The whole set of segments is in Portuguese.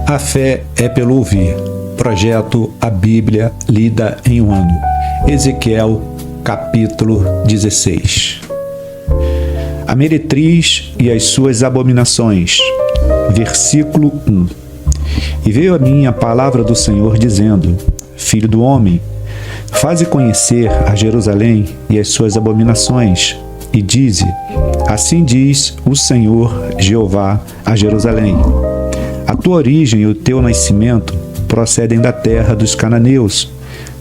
A fé é pelo ouvir. Projeto A Bíblia Lida em um Ano. Ezequiel, capítulo 16. A meretriz e as suas abominações. Versículo 1. E veio a mim a palavra do Senhor, dizendo: Filho do homem, faze conhecer a Jerusalém e as suas abominações, e dize: assim diz o Senhor Jeová a Jerusalém: a tua origem e o teu nascimento procedem da terra dos cananeus.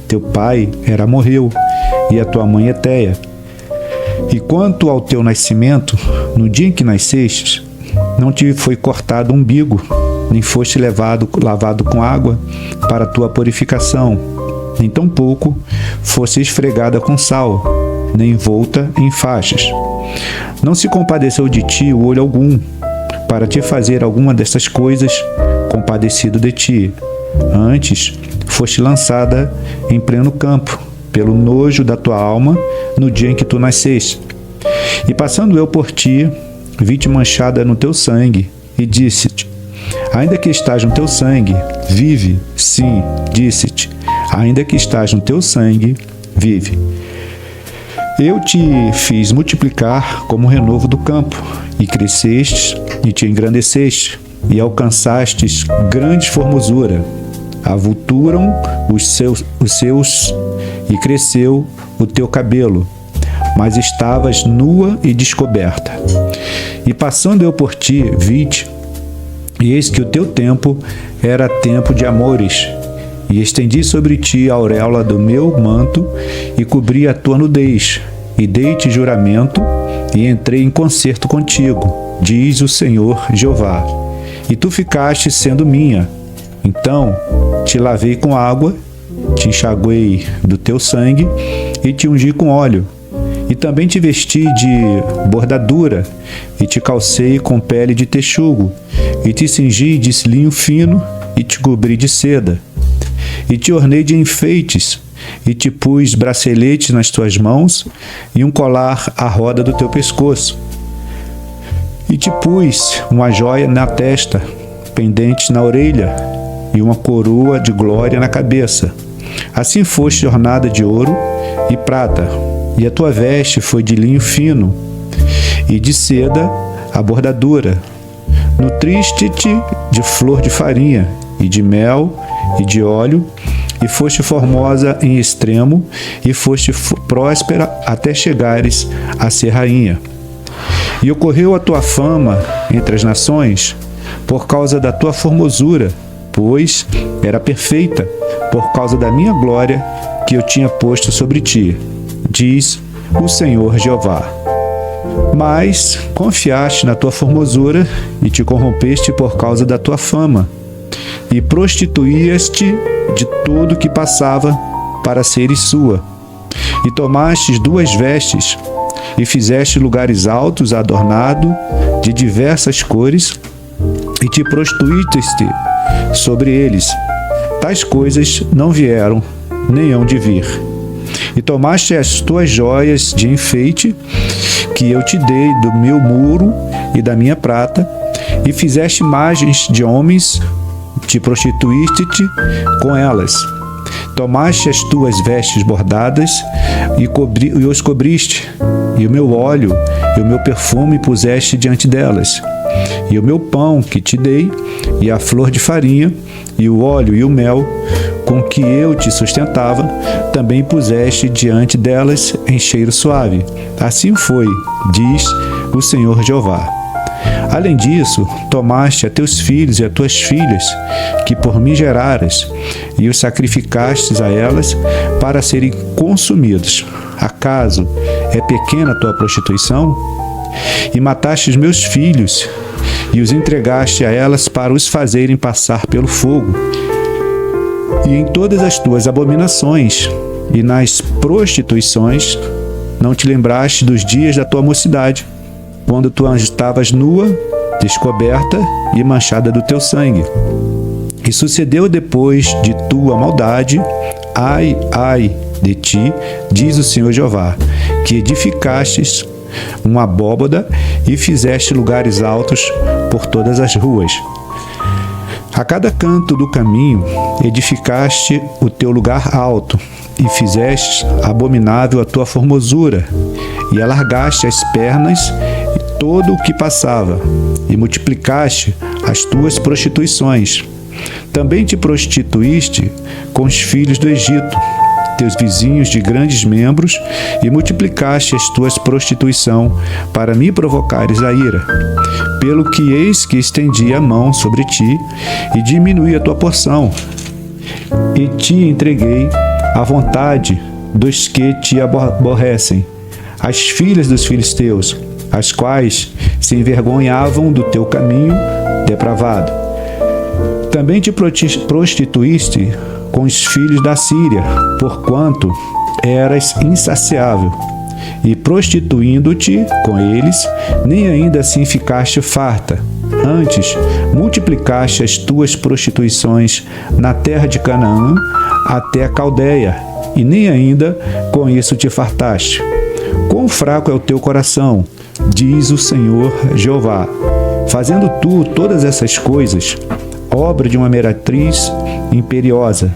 Teu pai era amorreu, e a tua mãe Heteia. E quanto ao teu nascimento, no dia em que nascestes, não te foi cortado o umbigo, nem foste lavado com água para a tua purificação, nem tampouco fosse esfregada com sal, nem envolta em faixas. Não se compadeceu de ti o olho algum, para te fazer alguma dessas coisas, compadecido de ti. Antes, foste lançada em pleno campo, pelo nojo da tua alma, no dia em que tu nasceste. E passando eu por ti, vi-te manchada no teu sangue, e disse-te: ainda que estás no teu sangue, vive. Sim, disse-te: ainda que estás no teu sangue, vive. Eu te fiz multiplicar como o renovo do campo, e crescestes, e te engrandeceste, e alcançastes grande formosura. Avulturam os seus, e cresceu o teu cabelo, mas estavas nua e descoberta. E passando eu por ti, vi-te, e eis que o teu tempo era tempo de amores, e estendi sobre ti a auréola do meu manto, e cobri a tua nudez, e dei-te juramento, e entrei em concerto contigo, diz o Senhor Jeová. E tu ficaste sendo minha. Então te lavei com água, te enxaguei do teu sangue, e te ungi com óleo. E também te vesti de bordadura, e te calcei com pele de texugo, e te cingi de linho fino, e te cobri de seda. E te ornei de enfeites, e te pus braceletes nas tuas mãos, e um colar à roda do teu pescoço. E te pus uma joia na testa, pendentes na orelha, e uma coroa de glória na cabeça. Assim foste ornada de ouro e prata, e a tua veste foi de linho fino, e de seda a bordadura. Nutriste-te de flor de farinha, e de mel, e de óleo, e foste formosa em extremo, e foste próspera até chegares a ser rainha. E ocorreu a tua fama entre as nações, por causa da tua formosura, pois era perfeita, por causa da minha glória que eu tinha posto sobre ti, diz o Senhor Jeová. Mas confiaste na tua formosura e te corrompeste por causa da tua fama, e prostituías-te de tudo que passava para seres sua. E tomastes duas vestes, e fizeste lugares altos adornado de diversas cores, e te prostituíste sobre eles. Tais coisas não vieram, nem hão de vir. E tomaste as tuas joias de enfeite, que eu te dei do meu muro e da minha prata, e fizeste imagens de homens, te prostituíste-te com elas. Tomaste as tuas vestes bordadas e os cobriste, e o meu óleo e o meu perfume puseste diante delas. E o meu pão que te dei, e a flor de farinha, e o óleo e o mel, com que eu te sustentava, também puseste diante delas em cheiro suave. Assim foi, diz o Senhor Jeová. Além disso, tomaste a teus filhos e a tuas filhas, que por mim geraras, e os sacrificastes a elas para serem consumidos. Acaso é pequena a tua prostituição? E mataste os meus filhos, e os entregaste a elas para os fazerem passar pelo fogo. E em todas as tuas abominações e nas prostituições, não te lembraste dos dias da tua mocidade, quando tu estavas nua, descoberta e manchada do teu sangue. E sucedeu depois de tua maldade, ai, ai de ti, diz o Senhor Jeová, que edificastes uma abóbada e fizeste lugares altos por todas as ruas. A cada canto do caminho edificaste o teu lugar alto, e fizeste abominável a tua formosura, e alargaste as pernas e todo o que passava, e multiplicaste as tuas prostituições. Também te prostituíste com os filhos do Egito, teus vizinhos de grandes membros, e multiplicaste as tuas prostituição, para me provocares a ira. Pelo que eis que estendi a mão sobre ti, e diminuí a tua porção, e te entreguei à vontade dos que te aborrecem, as filhas dos filisteus, as quais se envergonhavam do teu caminho depravado. Também te prostituíste com os filhos da Síria, porquanto eras insaciável, e prostituindo-te com eles, nem ainda assim ficaste farta. Antes, multiplicaste as tuas prostituições na terra de Canaã até a Caldeia, e nem ainda com isso te fartaste. Quão fraco é o teu coração, diz o Senhor Jeová, fazendo tu todas essas coisas, obra de uma meretriz imperiosa.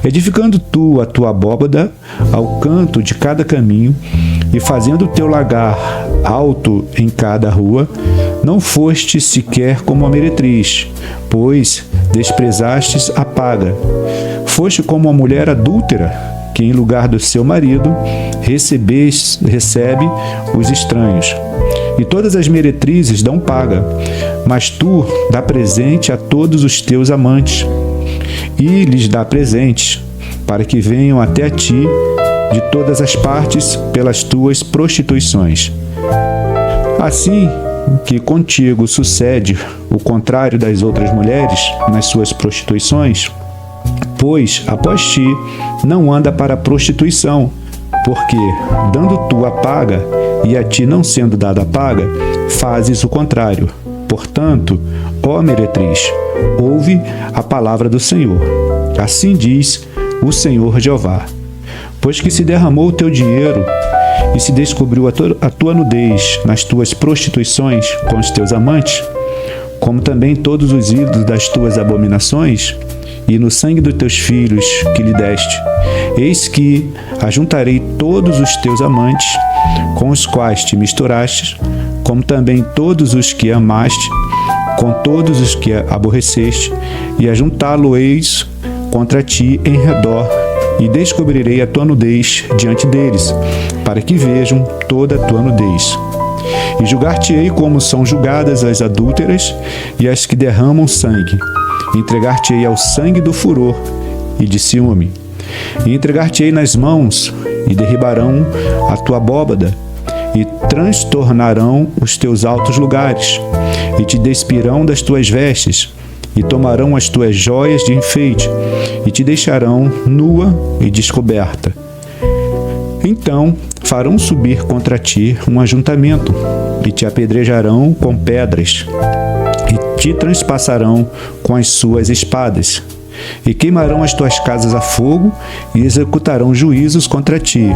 Edificando tu a tua abóbada ao canto de cada caminho, e fazendo o teu lagar alto em cada rua, não foste sequer como a meretriz, pois desprezastes a paga. Foste como a mulher adúltera, que em lugar do seu marido recebe os estranhos. E todas as meretrizes dão paga, mas tu dá presente a todos os teus amantes, e lhes dá presentes, para que venham até a ti de todas as partes pelas tuas prostituições. Assim que contigo sucede o contrário das outras mulheres nas suas prostituições, pois após ti não anda para a prostituição, porque, dando tu a paga, e a ti não sendo dada a paga, fazes o contrário. Portanto, ó meretriz, ouve a palavra do Senhor. Assim diz o Senhor Jeová: pois que se derramou o teu dinheiro e se descobriu a tua nudez nas tuas prostituições com os teus amantes, como também todos os ídolos das tuas abominações, e no sangue dos teus filhos que lhe deste, eis que ajuntarei todos os teus amantes, com os quais te misturaste, como também todos os que amaste, com todos os que aborreceste, e ajuntá-lo-eis contra ti em redor, e descobrirei a tua nudez diante deles, para que vejam toda a tua nudez. E julgar-te-ei como são julgadas as adúlteras e as que derramam sangue. Entregar-te-ei ao sangue do furor e de ciúme. E entregar-te-ei nas mãos, e derribarão a tua abóbada, e transtornarão os teus altos lugares, e te despirão das tuas vestes, e tomarão as tuas joias de enfeite, e te deixarão nua e descoberta. Então farão subir contra ti um ajuntamento, e te apedrejarão com pedras, e te transpassarão com as suas espadas, e queimarão as tuas casas a fogo, e executarão juízos contra ti,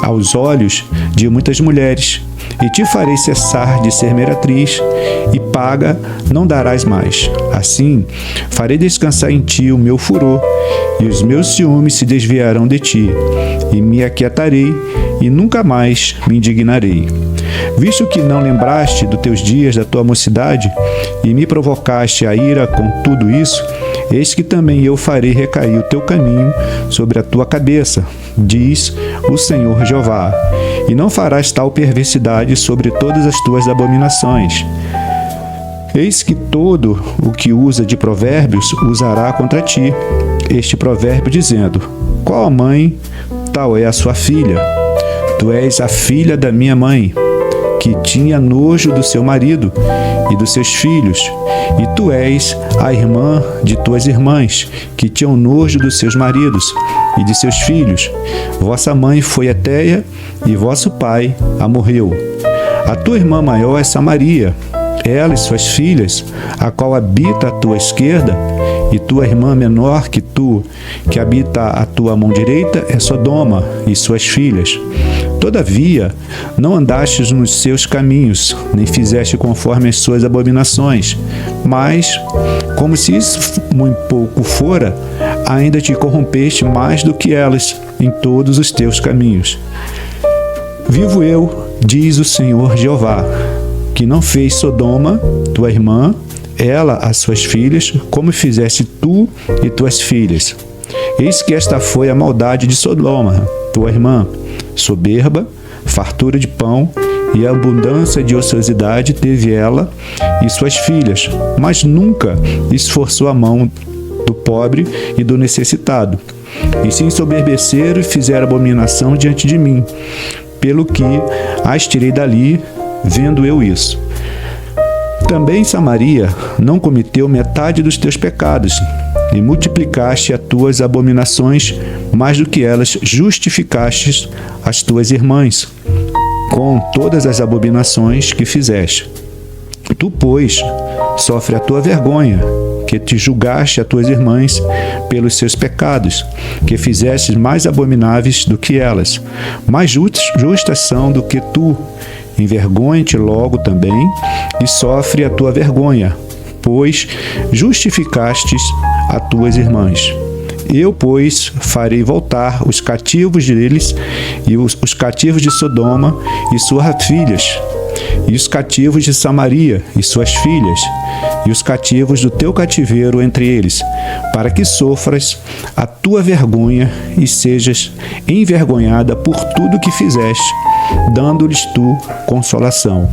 aos olhos de muitas mulheres, e te farei cessar de ser meretriz, e paga não darás mais. Assim, farei descansar em ti o meu furor, e os meus ciúmes se desviarão de ti, e me aquietarei, e nunca mais me indignarei. Visto que não lembraste dos teus dias da tua mocidade, e me provocaste a ira com tudo isso, eis que também eu farei recair o teu caminho sobre a tua cabeça, diz o Senhor Jeová, e não farás tal perversidade sobre todas as tuas abominações. Eis que todo o que usa de provérbios usará contra ti este provérbio, dizendo: qual a mãe, tal é a sua filha. Tu és a filha da minha mãe, que tinha nojo do seu marido e dos seus filhos, e tu és a irmã de tuas irmãs, que tinham nojo dos seus maridos e de seus filhos. Vossa mãe foi Etéia, e vosso pai amorreu. A tua irmã maior é Samaria, ela e suas filhas, a qual habita à tua esquerda, e tua irmã menor que tu, que habita à tua mão direita, é Sodoma e suas filhas. Todavia, não andastes nos seus caminhos, nem fizeste conforme as suas abominações, mas, como se isso muito pouco fora, ainda te corrompeste mais do que elas em todos os teus caminhos. Vivo eu, diz o Senhor Jeová, que não fez Sodoma, tua irmã, ela, as suas filhas, como fizeste tu e tuas filhas. Eis que esta foi a maldade de Sodoma, tua irmã, soberba, fartura de pão e abundância de ociosidade teve ela e suas filhas, mas nunca esforçou a mão do pobre e do necessitado. E se ensoberbeceram e fizeram abominação diante de mim, pelo que as tirei dali, vendo eu isso. Também Samaria não cometeu metade dos teus pecados, e multiplicaste as tuas abominações mais do que elas justificaste as tuas irmãs, com todas as abominações que fizeste. Tu, pois, sofre a tua vergonha, que te julgaste a tuas irmãs pelos seus pecados, que fizeste mais abomináveis do que elas, mais justas são do que tu. Envergonha-te logo também, e sofre a tua vergonha, pois justificastes a tuas irmãs. Eu, pois, farei voltar os cativos deles, e os cativos de Sodoma e suas filhas, e os cativos de Samaria e suas filhas, e os cativos do teu cativeiro entre eles, para que sofras a tua vergonha e sejas envergonhada por tudo que fizeste, dando-lhes tu consolação.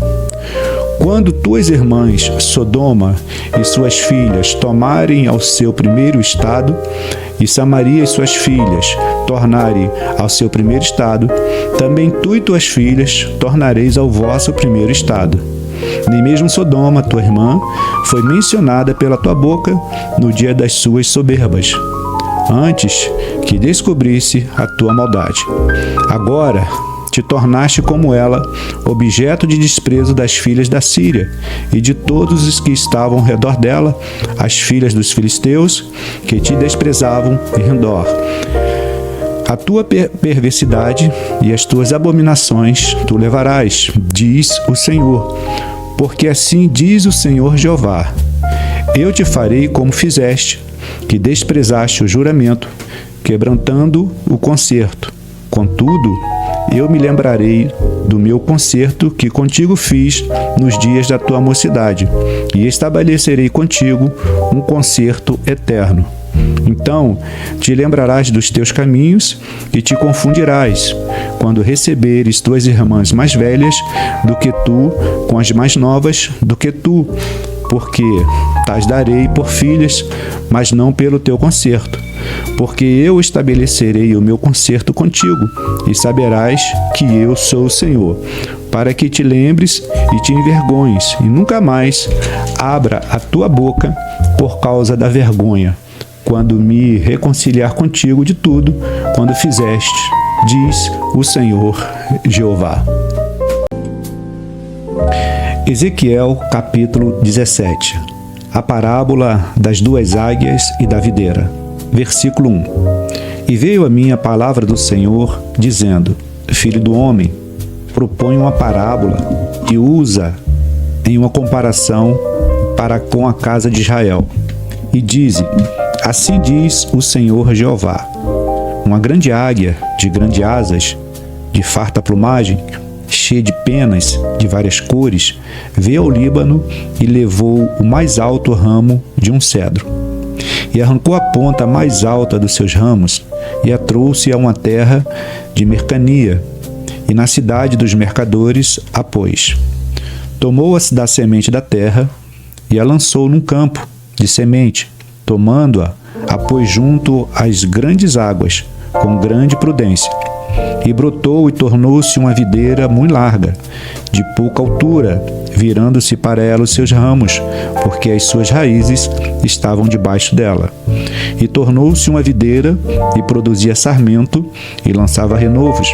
Quando tuas irmãs, Sodoma e suas filhas, tomarem ao seu primeiro estado, e Samaria e suas filhas tornarem ao seu primeiro estado, também tu e tuas filhas tornareis ao vosso primeiro estado. Nem mesmo Sodoma, tua irmã, foi mencionada pela tua boca no dia das suas soberbas, antes que descobrisse a tua maldade. Agora te tornaste como ela, objeto de desprezo das filhas da Síria e de todos os que estavam ao redor dela, as filhas dos filisteus, que te desprezavam em redor. A tua perversidade e as tuas abominações tu levarás, diz o Senhor, porque assim diz o Senhor Jeová: eu te farei como fizeste, que desprezaste o juramento, quebrantando o concerto. Contudo, eu me lembrarei do meu concerto que contigo fiz nos dias da tua mocidade, e estabelecerei contigo um concerto eterno. Então te lembrarás dos teus caminhos e te confundirás, quando receberes tuas irmãs mais velhas do que tu, com as mais novas do que tu, porque tas darei por filhas, mas não pelo teu concerto. Porque eu estabelecerei o meu concerto contigo, e saberás que eu sou o Senhor, para que te lembres e te envergonhes, e nunca mais abra a tua boca por causa da vergonha, quando me reconciliar contigo de tudo, quando fizeste, diz o Senhor Jeová. Ezequiel, capítulo 17. A parábola das duas águias e da videira. Versículo 1. E veio a mim a palavra do Senhor, dizendo: Filho do homem, propõe uma parábola e usa em uma comparação para com a casa de Israel. E dize: assim diz o Senhor Jeová: uma grande águia de grandes asas, de farta plumagem, cheia de penas de várias cores, veio ao Líbano e levou o mais alto ramo de um cedro. E arrancou a ponta mais alta dos seus ramos, e a trouxe a uma terra de mercadoria, e na cidade dos mercadores a pôs. Tomou-a da semente da terra, e a lançou num campo de semente, tomando-a, a pôs junto às grandes águas, com grande prudência. E brotou e tornou-se uma videira muito larga, de pouca altura, virando-se para ela os seus ramos, porque as suas raízes estavam debaixo dela. E tornou-se uma videira, e produzia sarmento, e lançava renovos.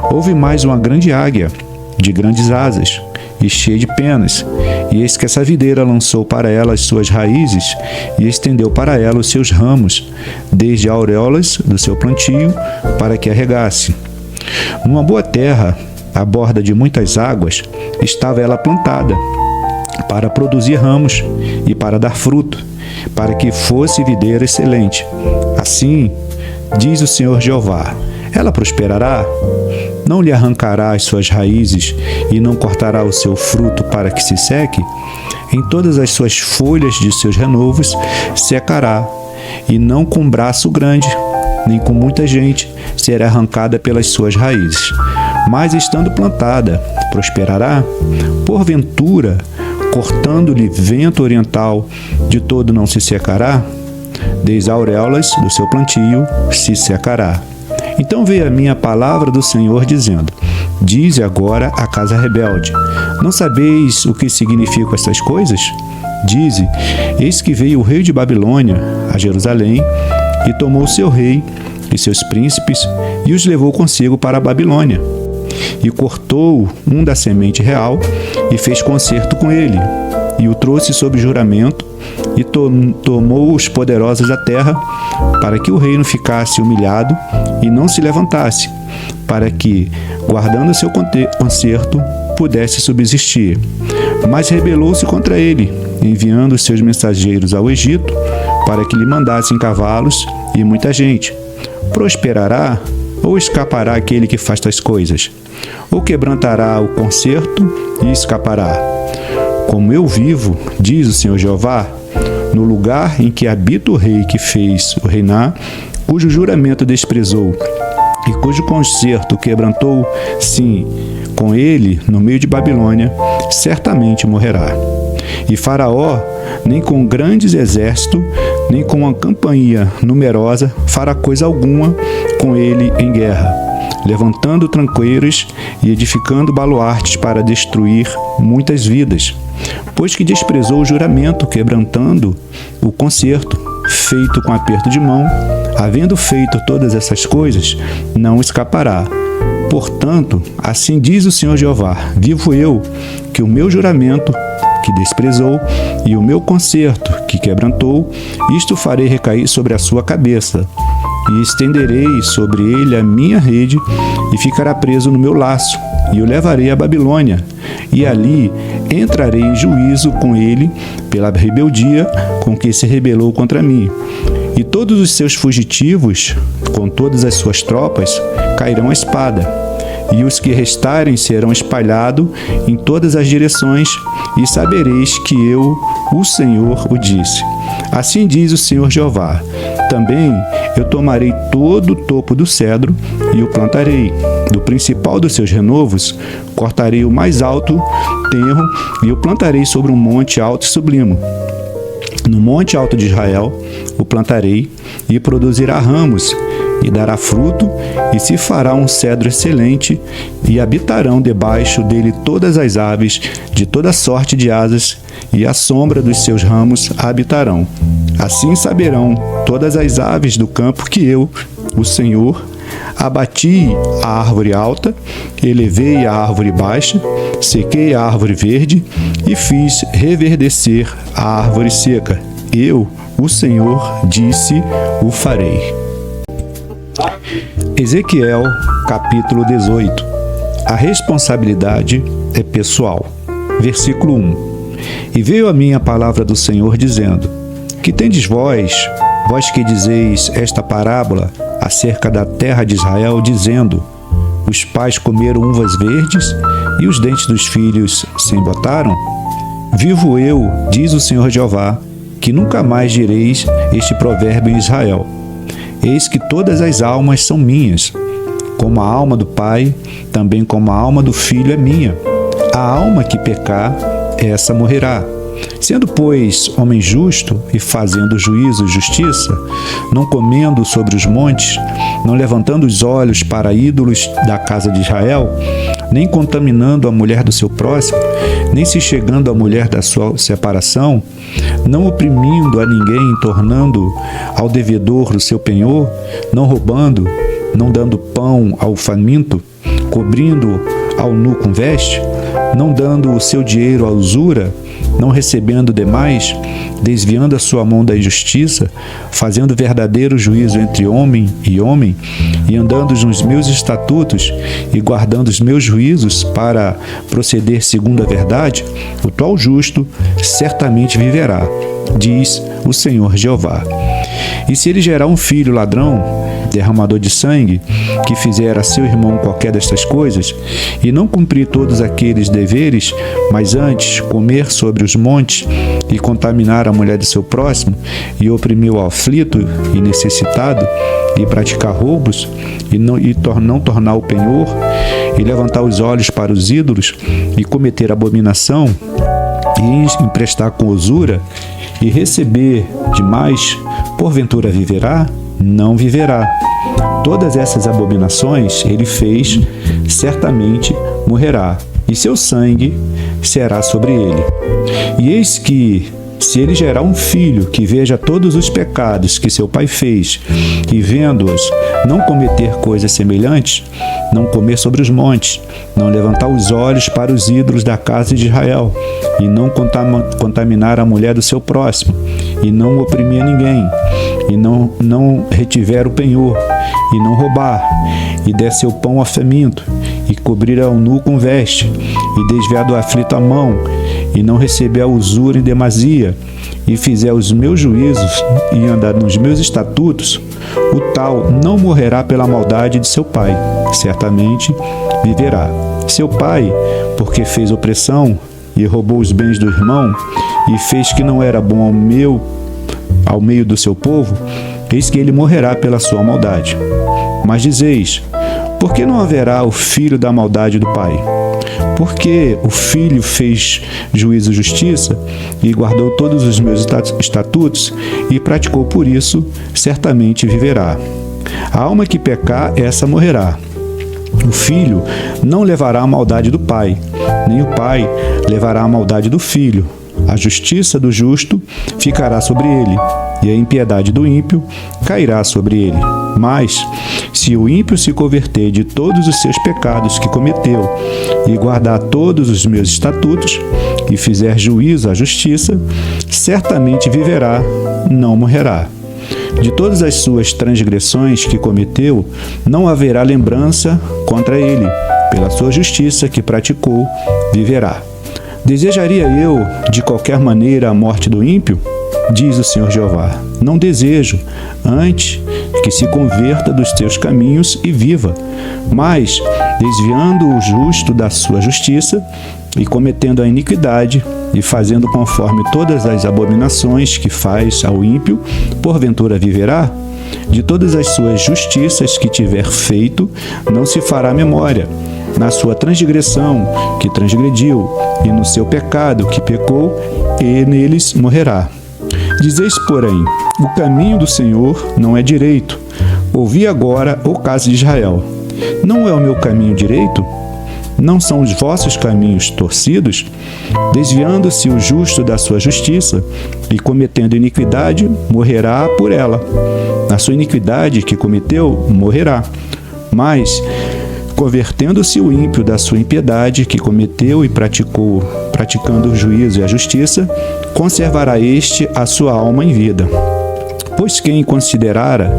Houve mais uma grande águia, de grandes asas, e cheia de penas, e eis que essa videira lançou para ela as suas raízes, e estendeu para ela os seus ramos, desde a auréolas do seu plantio, para que a regasse. Numa boa terra, à borda de muitas águas, estava ela plantada, para produzir ramos e para dar fruto, para que fosse videira excelente. Assim, diz o Senhor Jeová, ela prosperará, não lhe arrancará as suas raízes e não cortará o seu fruto para que se seque. Em todas as suas folhas de seus renovos secará, e não com braço grande, nem com muita gente será arrancada pelas suas raízes. Mas estando plantada, prosperará. Porventura, cortando-lhe vento oriental, de todo não se secará? Desde as auréolas do seu plantio se secará. Então veio a minha palavra do Senhor dizendo, dize agora à casa rebelde, não sabeis o que significam estas coisas? Dize, eis que veio o rei de Babilônia a Jerusalém e tomou seu rei e seus príncipes e os levou consigo para a Babilônia. E cortou um da semente real e fez concerto com ele, e o trouxe sob juramento, e tomou os poderosos da terra, para que o reino ficasse humilhado e não se levantasse, para que, guardando seu concerto, pudesse subsistir. Mas rebelou-se contra ele, enviando os seus mensageiros ao Egito, para que lhe mandassem cavalos e muita gente. Prosperará ou escapará aquele que faz tais coisas? Ou quebrantará o concerto e escapará? Como eu vivo, diz o Senhor Jeová, no lugar em que habita o rei que fez o reinar, cujo juramento desprezou e cujo concerto quebrantou, sim, com ele, no meio de Babilônia, certamente morrerá. E Faraó, nem com grandes exércitos, nem com uma companhia numerosa, fará coisa alguma com ele em guerra, levantando tranqueiras e edificando baluartes para destruir muitas vidas, pois que desprezou o juramento, quebrantando o concerto, feito com aperto de mão, havendo feito todas essas coisas, não escapará. Portanto, assim diz o Senhor Jeová, vivo eu, que o meu juramento, que desprezou, e o meu concerto, que quebrantou, isto farei recair sobre a sua cabeça, e estenderei sobre ele a minha rede, e ficará preso no meu laço, e o levarei à Babilônia, e ali entrarei em juízo com ele pela rebeldia com que se rebelou contra mim. E todos os seus fugitivos, com todas as suas tropas, cairão à espada, e os que restarem serão espalhados em todas as direções, e sabereis que eu, o Senhor, o disse. Assim diz o Senhor Jeová, também eu tomarei todo o topo do cedro e o plantarei. Do principal dos seus renovos, cortarei o mais alto tenro e o plantarei sobre um monte alto e sublime. No monte alto de Israel o plantarei e produzirá ramos e dará fruto e se fará um cedro excelente e habitarão debaixo dele todas as aves de toda sorte de asas e à sombra dos seus ramos habitarão. Assim saberão todas as aves do campo que eu, o Senhor, abati a árvore alta, elevei a árvore baixa, sequei a árvore verde e fiz reverdecer a árvore seca. Eu, o Senhor, disse, o farei. Ezequiel, capítulo 18. A responsabilidade é pessoal. Versículo 1. E veio a mim a palavra do Senhor, dizendo: Que tendes vós que dizeis esta parábola acerca da terra de Israel, dizendo: Os pais comeram uvas verdes e os dentes dos filhos se embotaram? Vivo eu, diz o Senhor Jeová, que nunca mais direis este provérbio em Israel. Eis que todas as almas são minhas, como a alma do pai, também como a alma do filho é minha. A alma que pecar, essa morrerá. Sendo, pois, homem justo e fazendo juízo e justiça, não comendo sobre os montes, não levantando os olhos para ídolos da casa de Israel, nem contaminando a mulher do seu próximo, nem se chegando à mulher da sua separação, não oprimindo a ninguém, tornando ao devedor o seu penhor, não roubando, não dando pão ao faminto, cobrindo ao nu com veste, não dando o seu dinheiro à usura, não recebendo demais, desviando a sua mão da injustiça, fazendo verdadeiro juízo entre homem, e andando nos meus estatutos, e guardando os meus juízos para proceder segundo a verdade, o tal justo certamente viverá, diz o Senhor Jeová. E se ele gerar um filho ladrão, derramador de sangue, que fizer a seu irmão qualquer destas coisas, e não cumprir todos aqueles deveres, mas antes comer sobre os montes, e contaminar a mulher de seu próximo, e oprimir o aflito e necessitado, e praticar roubos, e não tornar o penhor, e levantar os olhos para os ídolos, e cometer abominação, e emprestar com usura, e receber demais, porventura viverá? Não viverá. Todas essas abominações ele fez, certamente morrerá, e seu sangue será sobre ele. E eis que, se ele gerar um filho que veja todos os pecados que seu pai fez, e vendo-os não cometer coisas semelhantes, não comer sobre os montes, não levantar os olhos para os ídolos da casa de Israel, e não contaminar a mulher do seu próximo, e não oprimir ninguém, e não retiver o penhor, e não roubar, e der seu pão ao faminto, e cobrir ao nu com veste, e desviar do aflito a mão, e não receber a usura em demasia, e fizer os meus juízos, e andar nos meus estatutos, o tal não morrerá pela maldade de seu pai, certamente viverá. Seu pai, porque fez opressão, e roubou os bens do irmão, e fez que não era bom ao meio do seu povo, eis que ele morrerá pela sua maldade. Mas dizeis, por que não haverá o filho da maldade do pai? Porque o filho fez juízo e justiça, e guardou todos os meus estatutos, e praticou por isso, certamente viverá. A alma que pecar, essa morrerá. O filho não levará a maldade do pai, nem o pai levará a maldade do filho. A justiça do justo ficará sobre ele, e a impiedade do ímpio cairá sobre ele. Mas, se o ímpio se converter de todos os seus pecados que cometeu, e guardar todos os meus estatutos, e fizer juízo à justiça, certamente viverá, não morrerá. De todas as suas transgressões que cometeu, não haverá lembrança contra ele. Pela sua justiça que praticou, viverá. Desejaria eu, de qualquer maneira, a morte do ímpio? Diz o Senhor Jeová. Não desejo, antes que se converta dos teus caminhos e viva. Mas, desviando o justo da sua justiça, e cometendo a iniquidade, e fazendo conforme todas as abominações que faz ao ímpio, porventura viverá? De todas as suas justiças que tiver feito, não se fará memória. Na sua transgressão que transgrediu, e no seu pecado que pecou, e neles morrerá. Dizeis, porém, o caminho do Senhor não é direito. Ouvi agora, ó casa de Israel. Não é o meu caminho direito? Não são os vossos caminhos torcidos? Desviando-se o justo da sua justiça, e cometendo iniquidade, morrerá por ela. Na sua iniquidade que cometeu, morrerá. Mas, convertendo-se o ímpio da sua impiedade que cometeu e praticando o juízo e a justiça, conservará este a sua alma em vida. Pois quem considerara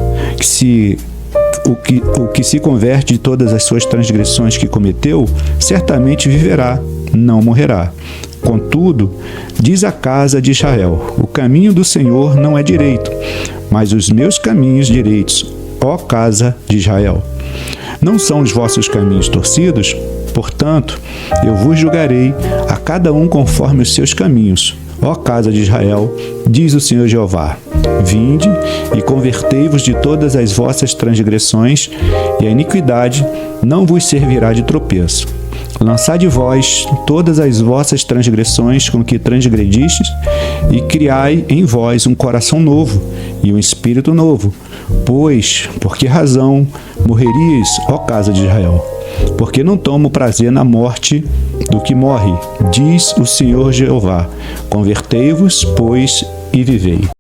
o que se converte de todas as suas transgressões que cometeu, certamente viverá, não morrerá. Contudo, diz a casa de Israel, o caminho do Senhor não é direito, mas os meus caminhos direitos, ó casa de Israel. Não são os vossos caminhos torcidos? Portanto, eu vos julgarei a cada um conforme os seus caminhos. Ó casa de Israel, diz o Senhor Jeová, vinde e convertei-vos de todas as vossas transgressões, e a iniquidade não vos servirá de tropeço. Lançai de vós todas as vossas transgressões com que transgredistes, e criai em vós um coração novo e um espírito novo. Pois, por que razão morreríeis, ó casa de Israel? Porque não tomo prazer na morte do que morre, diz o Senhor Jeová. Convertei-vos, pois, e vivei.